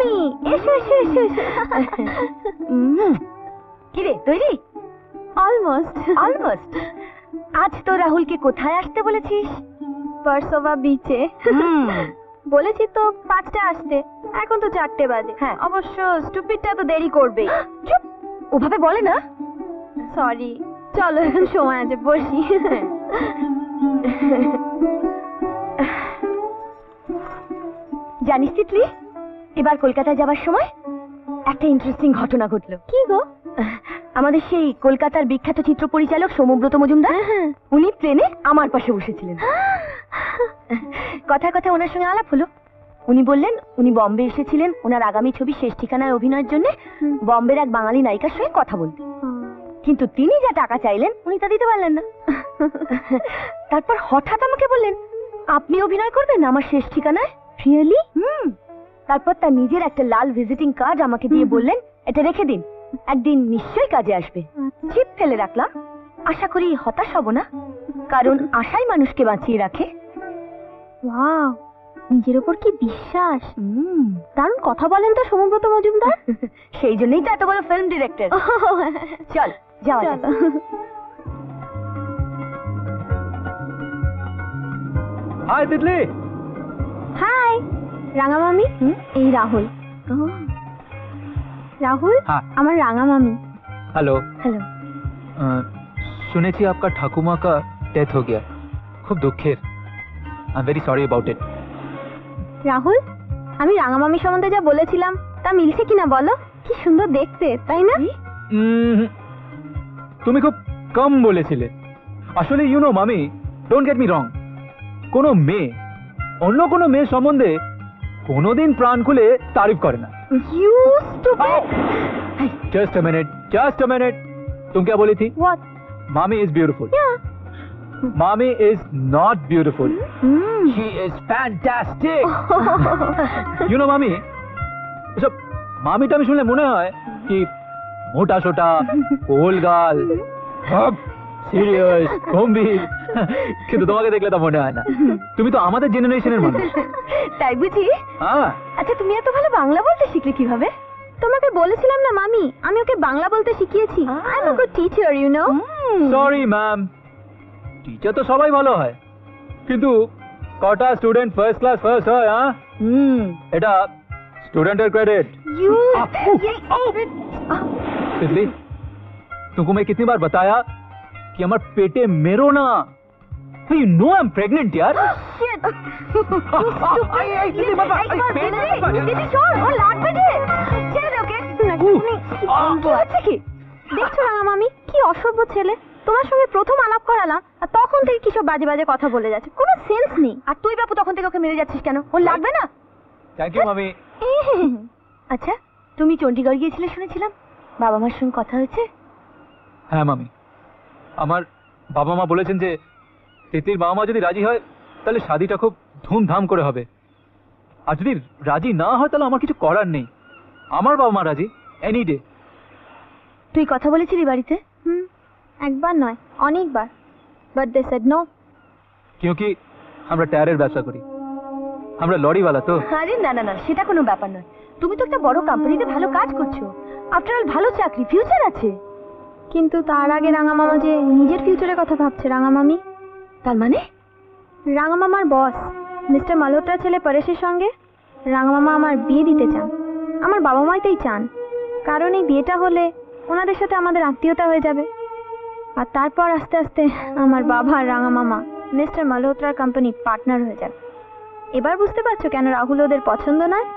মামি, এসো এসো এসো এসো। কি রে, তৈরি? Almost almost. আজ তো রাহুলকে কোথায় আসতে বলেছিস? বারসোভা বিচে। বলেছি তো 5টা আসতে, এখন তো 4টে বাজে। হ্যাঁ, অবশ্য স্টুপিডটা তো দেরি করবে। চুপ, ওভাবে বলে না। সরি, চলো এখন সময় আছে, বসি। জানিস তিতলি, এবার কলকাতায় যাবার সময় একটা ইন্টারেস্টিং ঘটনা ঘটলো। কি গো? আমাদের সেই কলকাতার বিখ্যাত চিত্র পরিচালক সৌম্যব্রত মজুমদার, উনি প্লেনে আমার পাশে বসেছিলেন। কথায় কথায় ওনার সঙ্গে আলাপ হলো। উনি বললেন উনি বম্বে এসেছিলেন ওনার আগামী ছবি শেষ ঠিকানায় অভিনয়ের জন্য বম্বের এক বাঙালি নায়িকার সঙ্গে কথা বলতে, কিন্তু তিনি যা টাকা চাইলেন উনি তা দিতে পারলেন না। তারপর হঠাৎ আমাকে বললেন, আপনি অভিনয় করবেন আমার শেষ ঠিকানায়? রিয়েলি? তারপর তার নিজের একটা লাল ভিজিটিং কার্ড আমাকে দিয়ে বললেন, এটা রেখে দিন, একদিন নিশ্চয়ই কাজে আসবে। চিপ ফেলে রাখলাম। আশা করি হতাশ হব না, কারণ আশাই মানুষকে বাঁচিয়ে রাখে। ওয়াও, নিজের উপর কি বিশ্বাস! দারুণ কথা বলেন তো সৌম্যব্রত মজুমদার। সেই জন্যই তো এত বড় ফিল্ম ডিরেক্টর। চল যাওয়া যাক। হাই তিতলি। হাই রাঙা মামি, এই রাহুল। রাহুল, আমার রাঙা মামি। Hello hello. শুনেছি आपका ঠাকুমা का डेथ हो गया, খুব দুঃখের। I am very sorry about it. Rahul, আমি রাঙা মামি সম্বন্ধে যা বলেছিলাম তা মিলছে কিনা বলো? কি সুন্দর দেখতে, তাই না? তুমি খুব কম বলেছিলে আসলে। ইউ নো মামি, ডোন্ট গেট মি রং, কোনো মেয়ে অন্য কোনো মেয়ে সম্বন্ধে কোনোদিন প্রাণ খুলে তারিফ করে না। You stupid! Just a minute. तुम क्या बोली थी? What? Mommy is beautiful. Yeah. Mommy is not beautiful. She is fantastic. You know mommy, सब মামিটা আমি শুনলে মনে হয় কি মোটা সোটা, গোল গাল, সিরিয়াস, গম্ভীর, কিন্তু তোমাকে দেখলে তা মনে হয় না। তুমি তো আমাদের জেনারেশনের মানুষ। তাই বুঝি? হ্যাঁ। আচ্ছা, তুমি এত ভালো বাংলা বলতে শিখলে কিভাবে? তোমাকে বলেছিলাম না মামি, আমি ওকে বাংলা বলতে শিখিয়েছি। I am a good teacher, you know. Sorry ma'am, teacher তো সবাই ভালো হয়, কিন্তু কটা স্টুডেন্ট ফার্স্ট ক্লাস ফার্স্ট হয়? হ্যাঁ, এটা স্টুডেंटेर क्रेडिट। यू तितली, तुमको मैं कितनी बार बताया कि हमार पेटे मेरो ना। You know I'm pregnant यार। Shit! দিদি সর, ও লাগবে যে। ছেড়ে দে ওকে। আচ্ছা কি দেখছো রাঙা মামি, কি অসভ্য ছেলে। তোমার সঙ্গে প্রথম আলাপ করালাম আর তখন থেকে কি সব বাজে বাজে কথা বলে যাচ্ছে, কোনো সেন্স নেই। আর তুই বাপু তখন থেকে ওকে মেরে যাচ্ছিস কেন? ওর লাগবে না? থ্যাংক ইউ মামি। আচ্ছা, তুমি চণ্ডীগড় গিয়েছিলে শুনেছিলাম, বাবা মার সঙ্গে কথা হয়েছে? হ্যাঁ মামি, আমার বাবা মা বলেছেন যে তিতলির বাবা মা যদি রাজি হয় তাহলে শাদিটা খুব ধুমধাম করে হবে, আর যদি রাজি না হয় তাহলে আমার কিছু করার নেই। আমার বাবা মা রাজি এনি ডে। তুই কথা বলেছিলি বাড়িতে? একবার নয়, অনেকবার, বাট দে সেড নো। क्योंकि আমরা টায়ারের ব্যবসা করি, আমরা লরিওয়ালা তো। আরে না না না, সেটা কোনো ব্যাপার নয়। তুমি তো একটা বড় কোম্পানিতে ভালো কাজ করছো, আফটার অল ভালো চাকরি, ফিউচার আছে। কিন্তু তার আগে রাঙা মামা যে নিজের ফিউচারের কথা ভাবছে রাঙা মামি। তার মানে রাঙা মামার বস মিস্টার মালহোত্রার ছেলে পরেশের সঙ্গে রাঙা মামা আমার বিয়ে দিতে চান। আমার বাবা মাই তাই চান, কারণ এই বিয়েটা হলে ওনাদের সাথে আমাদের আত্মীয়তা হয়ে যাবে, আর তারপর আস্তে আস্তে আমার বাবা আর রাঙা মামা মিস্টার মালহোত্রার কোম্পানি পার্টনার হয়ে যাবে। এবার বুঝতে পারছো কেন রাহুল ওদের পছন্দ নয়?